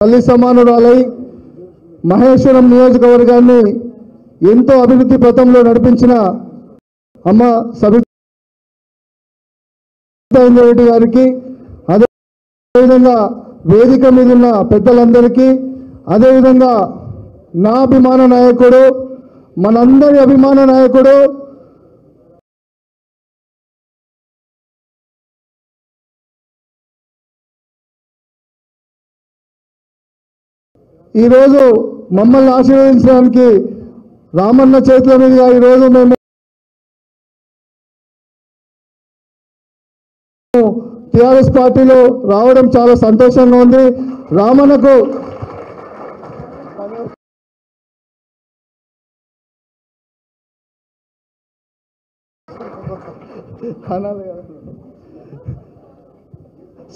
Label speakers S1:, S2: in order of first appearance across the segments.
S1: తల్లి సమానురాలై మహేశ్వరం నియోజకవర్గాన్ని ఎంతో అభివృద్ధి పథంలో నడిపించిన అమ్మ సబితా ఇంద్రారెడ్డి గారికి, అదేవిధంగా వేదిక మీద ఉన్న పెద్దలందరికీ, అదేవిధంగా నా అభిమాన నాయకుడు, మనందరి అభిమాన నాయకుడు ఈరోజు మమ్మల్ని ఆశీర్వదించడానికి రామన్న చేతుల మీదుగా ఈరోజు మేము టిఆర్ఎస్ పార్టీలో రావడం చాలా సంతోషంగా ఉంది. రామన్నకు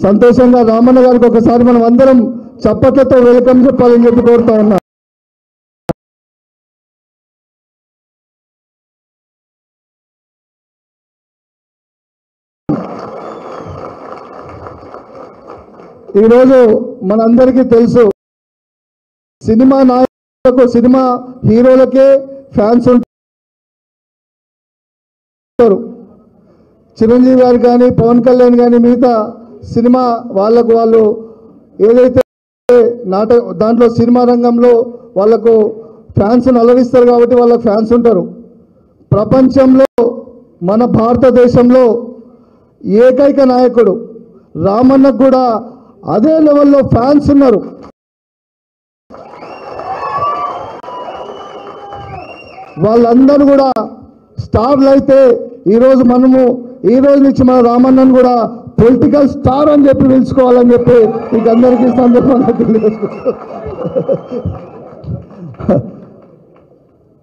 S1: సంతోషంగా రామన్న గారికి ఒకసారి మనం అందరం చప్పట్లతో వెల్కమ్ చెప్పాలని చెప్పి కోరుతా ఉన్నా. ఈరోజు మనందరికీ తెలుసు, సినిమా నాయకులకు, సినిమా హీరోలకే ఫ్యాన్స్ ఉంటారు. చిరంజీవి గారు కానీ, పవన్ కళ్యాణ్ కానీ, మిగతా సినిమా వాళ్ళకు వాళ్ళు ఏదైతే దాంట్లో సినిమా రంగంలో వాళ్ళకు ఫ్యాన్స్ అలరిస్తారు కాబట్టి వాళ్ళకు ఫ్యాన్స్ ఉంటారు. ప్రపంచంలో మన భారతదేశంలో ఏకైక నాయకుడు రామన్నకు కూడా అదే లెవెల్లో ఫ్యాన్స్ ఉన్నారు. వాళ్ళందరూ కూడా స్టార్లు అయితే ఈరోజు మనము ఈ రోజు నుంచి మన రామన్నను కూడా పొలిటికల్ స్టార్ అని చెప్పి పిలుచుకోవాలని చెప్పి మీకు అందరికీ సందర్భంగా తెలియజేసుకుంటాం.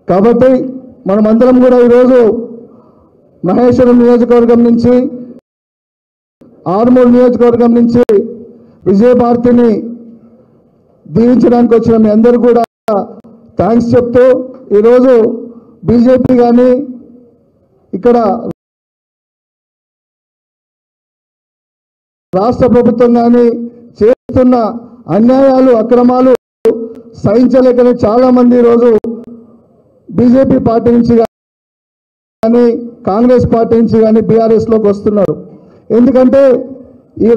S1: కాబట్టి మనమందరం కూడా ఈరోజు మహేశ్వరం నియోజకవర్గం నుంచి, ఆర్మూర్ నియోజకవర్గం నుంచి విజయభారతిని దీవించడానికి వచ్చిన మీ అందరూ కూడా థ్యాంక్స్ చెప్తూ, ఈరోజు బీజేపీ కానీ ఇక్కడ రాష్ట్ర ప్రభుత్వం కానీ చేస్తున్న అన్యాయాలు, అక్రమాలు సహించలేకనే చాలామంది ఈరోజు బీజేపీ పార్టీ నుంచి కానీ, కాంగ్రెస్ పార్టీ నుంచి కానీ బీఆర్ఎస్లోకి వస్తున్నారు. ఎందుకంటే ఈ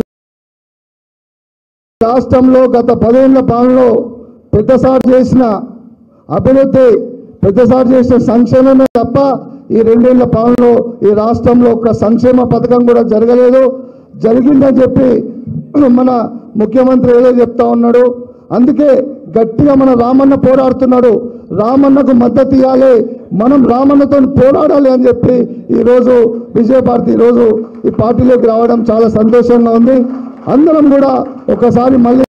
S1: రాష్ట్రంలో గత 10 ఏళ్ల పాలనలో పెద్దసారి చేసిన అభివృద్ధి, పెద్దసారి చేసిన సంక్షేమమే తప్ప ఈ 2 ఏళ్ల పాలనలో ఈ రాష్ట్రంలో ఒక సంక్షేమ పథకం కూడా జరగలేదు. జరిగిందని చెప్పి మన ముఖ్యమంత్రి ఏదో చెప్తా ఉన్నాడు. అందుకే గట్టిగా మన రామన్న పోరాడుతున్నాడు. రామన్నకు మద్దతు ఇవ్వాలి, మనం రామన్నతో పోరాడాలి అని చెప్పి ఈరోజు విజయభారతి ఈరోజు ఈ పార్టీలోకి రావడం చాలా సంతోషంగా ఉంది. అందరం కూడా ఒకసారి మళ్ళీ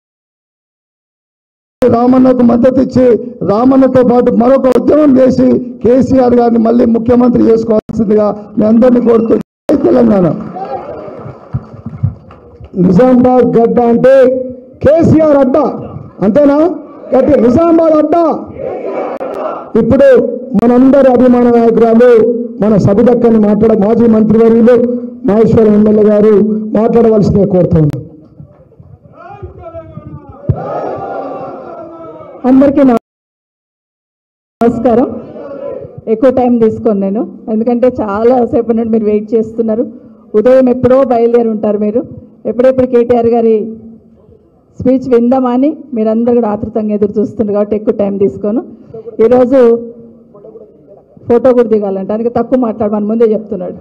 S1: రామన్నకు మద్దతు ఇచ్చి రామన్నతో పాటు మరొక ఉద్యమం చేసి కేసీఆర్ గారిని మళ్ళీ ముఖ్యమంత్రి చేసుకోవాల్సిందిగా మీ అందరినీ కోరుతున్నాను. తెలంగాణ నిజామాబాద్ గడ్డ అంటే కేసీఆర్ అడ్డ, అంతేనా? గట్టి నిజామాబాద్ అడ్డ. ఇప్పుడు మనందరి అభిమాన నాయకురాలు మన సబితక్కని మాజీ మంత్రివర్యులు మహేశ్వరం ఎమ్మెల్యే గారు మాట్లాడవలసిందే కోరుతున్నాను.
S2: అందరికీ నమస్కారం. ఎక్కువ టైం తీసుకోను నేను, ఎందుకంటే చాలా సేపు నుండి మీరు వెయిట్ చేస్తున్నారు. ఉదయం ఎప్పుడో బయలుదేరి ఉంటారు మీరు. ఎప్పుడెప్పుడు కేటీఆర్ గారి స్పీచ్ విందామని మీరందరూ కూడా ఆతృతంగా ఎదురు చూస్తున్నారు కాబట్టి ఎక్కువ టైం తీసుకోను. ఈరోజు ఫోటో కూడా దిగాలంటే అందుకే తక్కువ మాట్లాడమని ముందే చెప్తున్నాడు.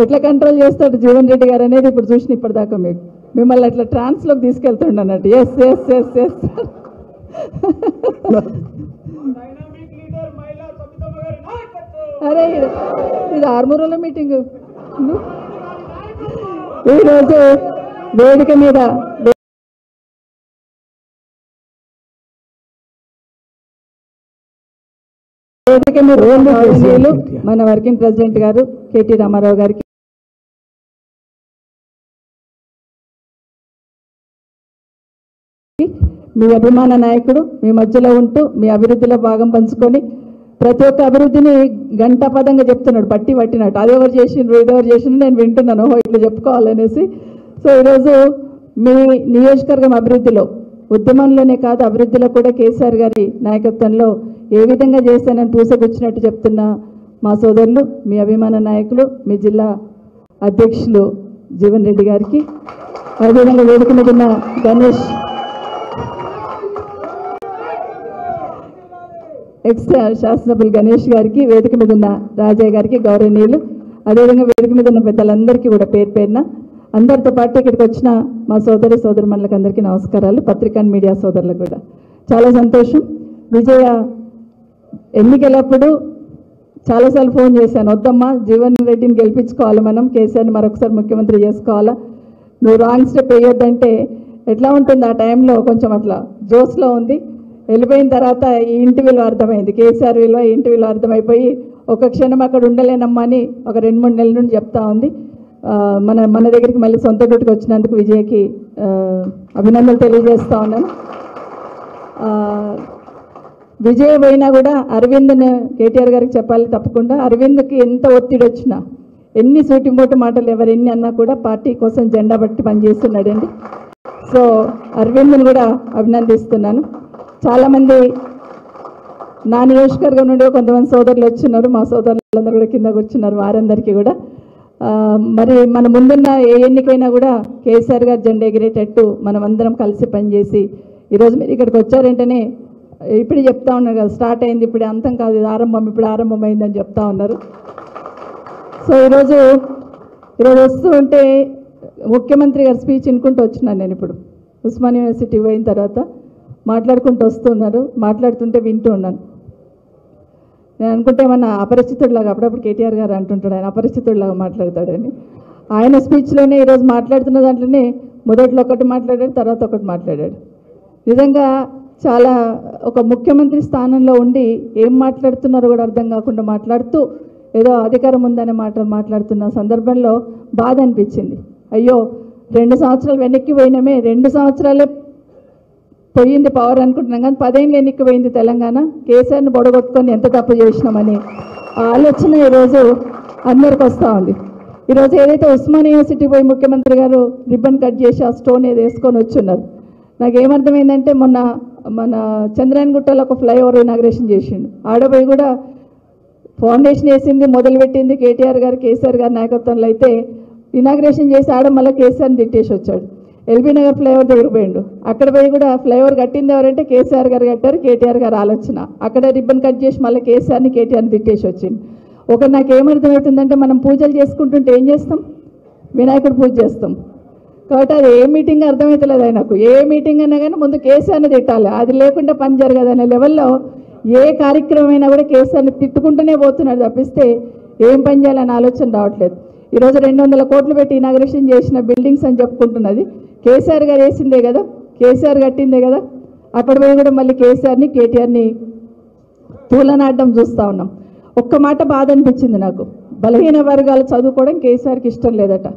S2: ఎట్లా కంట్రోల్ చేస్తాడు జీవన్ రెడ్డి గారు అనేది ఇప్పుడు చూసిన ఇప్పటిదాకా మిమ్మల్ని అట్లా ట్రాన్స్లోకి తీసుకెళ్తుండ అన్నట్టు. ఎస్ ఎస్ ఎస్ ఎస్ అరే ఇది ఆర్మూరులో మీటింగ్. ఈరోజు వేదిక మీద మన వర్కింగ్ ప్రెసిడెంట్ గారు కేటీ రామారావు గారికి, మీ అభిమాన నాయకుడు మీ మధ్యలో ఉంటూ మీ అభివృద్ధిలో భాగం పంచుకొని ప్రతి ఒక్క అభివృద్ధిని గంటాపదంగా చెప్తున్నాడు, పట్టి పట్టినట్టు. అదెవరు చేసిండ్రు ఇదెవరు చేసిండ్రు నేను వింటున్నాను, ఇట్లా చెప్పుకోవాలనేసి. సో ఈరోజు మీ నియోజకవర్గం అభివృద్ధిలో, ఉద్యమంలోనే కాదు అభివృద్ధిలో కూడా కేసీఆర్ గారి నాయకత్వంలో ఏ విధంగా చేశానని పూసగుచ్చినట్టు చెప్తున్న మా సోదరులు, మీ అభిమాన నాయకులు, మీ జిల్లా అధ్యక్షులు జీవన్ రెడ్డి గారికి, అదేవిధంగా వేదిక మీద ఉన్న గణేష్, ఎక్స్ శాసనసభ్యులు గణేష్ గారికి, వేదిక మీద ఉన్న రాజయ్య గారికి, గౌరవనీయులు, అదేవిధంగా వేదిక మీద ఉన్న పెద్దలందరికీ కూడా పేరు పేరున, అందరితో పాటు ఇక్కడికి వచ్చిన మా సోదరుమణులకు అందరికీ నమస్కారాలు. పత్రికా మీడియా సోదరులకు కూడా చాలా సంతోషం. విజయ ఎన్నికలప్పుడు చాలాసార్లు ఫోన్ చేశాను, వద్దమ్మా జీవన్ రెడ్డిని గెలిపించుకోవాలి, మనం కేసీఆర్ని మరొకసారి ముఖ్యమంత్రి చేసుకోవాలా, నువ్వు రాంగ్ స్టెప్ వేయొద్దంటే ఎట్లా ఉంటుంది. ఆ టైంలో కొంచెం అట్లా జోస్లో ఉంది. వెళ్ళిపోయిన తర్వాత ఈ ఇంటి విలువ అర్థమైంది, కేసీఆర్ విలువ, ఈ ఇంటి విలువ అర్థమైపోయి ఒక క్షణం అక్కడ ఉండలేనమ్మా అని ఒక 2-3 నెలల నుండి చెప్తా ఉంది. మన దగ్గరికి మళ్ళీ సొంత గుట్టుకు వచ్చినందుకు విజయ్కి అభినందనలు తెలియజేస్తా ఉన్నాను. విజయ్ పోయినా కూడా అరవింద్ని కేటీఆర్ గారికి చెప్పాలి తప్పకుండా. అరవింద్కి ఎంత ఒత్తిడి వచ్చినా, ఎన్ని సూటిమోటు మాటలు ఎవరు ఎన్ని అన్నా కూడా పార్టీ కోసం జెండా బట్టి పనిచేస్తున్నాడండి. సో అరవింద్ని కూడా అభినందిస్తున్నాను. చాలామంది నా నియోజకవర్గం నుండి కొంతమంది సోదరులు వచ్చినారు, మా సోదరులందరూ కూడా కింద కూర్చున్నారు, వారందరికీ కూడా మరి మన ముందున్న ఏ ఎన్నికైనా కూడా కేసీఆర్ గారు జెండా ఎగిరేటట్టు మనం అందరం కలిసి పనిచేసి, ఈరోజు మీరు ఇక్కడికి వచ్చారంటేనే ఇప్పుడు చెప్తా ఉన్నారు కదా, స్టార్ట్ అయింది ఇప్పుడు అంతం కాదు, ఇది ఆరంభం, ఇప్పుడు ఆరంభమైందని చెప్తా ఉన్నారు. సో ఈరోజు వస్తూ ఉంటే ముఖ్యమంత్రి గారి స్పీచ్ వినుకుంటూ వచ్చినాను నేను. ఇప్పుడు ఉస్మానియా యూనివర్సిటీ పోయిన తర్వాత మాట్లాడుకుంటూ వస్తున్నారు, మాట్లాడుతుంటే వింటూ ఉన్నాను. నేను అనుకుంటే ఏమన్నా అపరిచితుడిలాగా, అప్పుడప్పుడు కేటీఆర్ గారు అంటుంటాడు ఆయన అపరిచితుడిలాగా మాట్లాడతాడని. ఆయన స్పీచ్లోనే ఈరోజు మాట్లాడుతున్న దాంట్లోనే మొదట్లో ఒకటి మాట్లాడాడు, తర్వాత ఒకటి మాట్లాడాడు. నిజంగా చాలా ఒక ముఖ్యమంత్రి స్థానంలో ఉండి ఏం మాట్లాడుతున్నారో కూడా అర్థం కాకుండా మాట్లాడుతూ ఏదో అధికారం ఉందనే మాట్లాడుతున్న సందర్భంలో బాధ అనిపించింది. అయ్యో 2 సంవత్సరాలు వెనక్కి పోయినామే, 2 సంవత్సరాలే పోయింది పవర్ అనుకుంటున్నాం, కానీ 10 ఏళ్ళు వెనక్కి పోయింది తెలంగాణ, కేసీఆర్ని బొడగొట్టుకొని ఎంత తప్పు చేసినామని ఆలోచన ఈరోజు అందరికి వస్తూ ఉంది. ఈరోజు ఏదైతే ఉస్మానియా యూనివర్సిటీ పోయి ముఖ్యమంత్రి గారు రిబ్బన్ కట్ చేసి ఆ స్టోన్ ఏది వేసుకొని వచ్చున్నారు, నాకు ఏమర్థమైందంటే మొన్న మన చంద్రాయణగుట్టలో ఒక ఫ్లైఓవర్ ఇనాగ్రేషన్ చేసిండు, ఆడపోయి కూడా ఫౌండేషన్ వేసింది మొదలుపెట్టింది కేటీఆర్ గారు కేసీఆర్ గారి నాయకత్వంలో, అయితే ఇనాగ్రేషన్ చేసి ఆడ మళ్ళీ కేసీఆర్ని తిట్టేసి వచ్చాడు. ఎల్బీ నగర్ ఫ్లైఓవర్ దగ్గర పోయిండు, అక్కడ పోయి కూడా ఫ్లైఓవర్ కట్టింది ఎవరంటే కేసీఆర్ గారు కట్టారు, కేటీఆర్ గారు ఆలోచన, అక్కడ రిబ్బన్ కట్ చేసి మళ్ళీ కేసీఆర్ని కేటీఆర్ని తిట్టేసి వచ్చింది. నాకు ఏమర్థమవుతుందంటే మనం పూజలు చేసుకుంటుంటే ఏం చేస్తాం, వినాయకుడు పూజ చేస్తాం, కాబట్టి అది ఏ మీటింగ్ అర్థమవుతలేదు ఆయనకు. ఏ మీటింగ్ అయినా కానీ ముందు కేసీఆర్ని తిట్టాలి, అది లేకుండా పని జరగదు అనే లెవెల్లో ఏ కార్యక్రమం అయినా కూడా కేసీఆర్ని తిట్టుకుంటూనే పోతున్నారు తప్పిస్తే ఏం పని చేయాలని ఆలోచన రావట్లేదు. ఈరోజు 200 కోట్లు పెట్టి ఇనాగ్రేషన్ చేసిన బిల్డింగ్స్ అని చెప్పుకుంటున్నది కేసీఆర్ గారు వేసిందే కదా, కేసీఆర్ కట్టిందే కదా, అక్కడ పోయి కూడా మళ్ళీ కేసీఆర్ని కేటీఆర్ని తూలనాడడం చూస్తూ ఉన్నాం. ఒక్క మాట బాధ అనిపించింది నాకు, బలహీన వర్గాలు చదువుకోవడం కేసీఆర్కి ఇష్టం లేదట.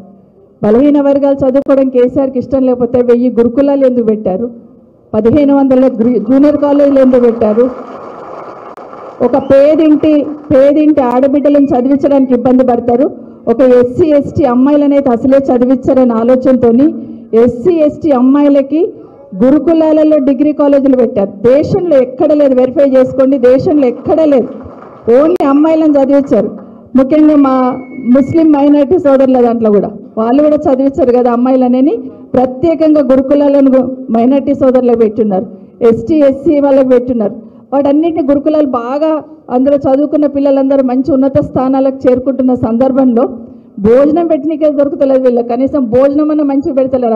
S2: బలహీన వర్గాలు చదువుకోవడం కేసీఆర్కి ఇష్టం లేకపోతే 1000 గురుకులాలు ఎందుకు పెట్టారు, 1500 జూనియర్ కాలేజీలు ఎందుకు పెట్టారు, ఒక పేదింటి ఆడబిడ్డలను చదివించడానికి ఇబ్బంది పడతారు, ఒక ఎస్సీ ఎస్టీ అమ్మాయిలనైతే అసలే చదివించారనే ఆలోచనతో ఎస్సీ ఎస్టీ అమ్మాయిలకి గురుకులాలలో డిగ్రీ కాలేజీలు పెట్టారు. దేశంలో ఎక్కడ లేదు, వెరిఫై చేసుకోండి, దేశంలో ఎక్కడ లేదు, ఓన్లీ అమ్మాయిలను చదివించారు. ముఖ్యంగా మా ముస్లిం మైనారిటీ సోదరుల దాంట్లో కూడా వాళ్ళు కూడా చదివించారు కదా అమ్మాయిలనేని, ప్రత్యేకంగా గురుకులాలను మైనారిటీ సోదరులకు పెట్టున్నారు, ఎస్టీ ఎస్సీ వాళ్ళకి పెట్టున్నారు. వాటన్నిటిని గురుకులాలు బాగా అందులో చదువుకున్న పిల్లలందరూ మంచి ఉన్నత స్థానాలకు చేరుకుంటున్న సందర్భంలో భోజనం పెట్టినకే దొరుకుతలేదు వీళ్ళకి, కనీసం భోజనం అన్న మంచిగా పెడతలేరు.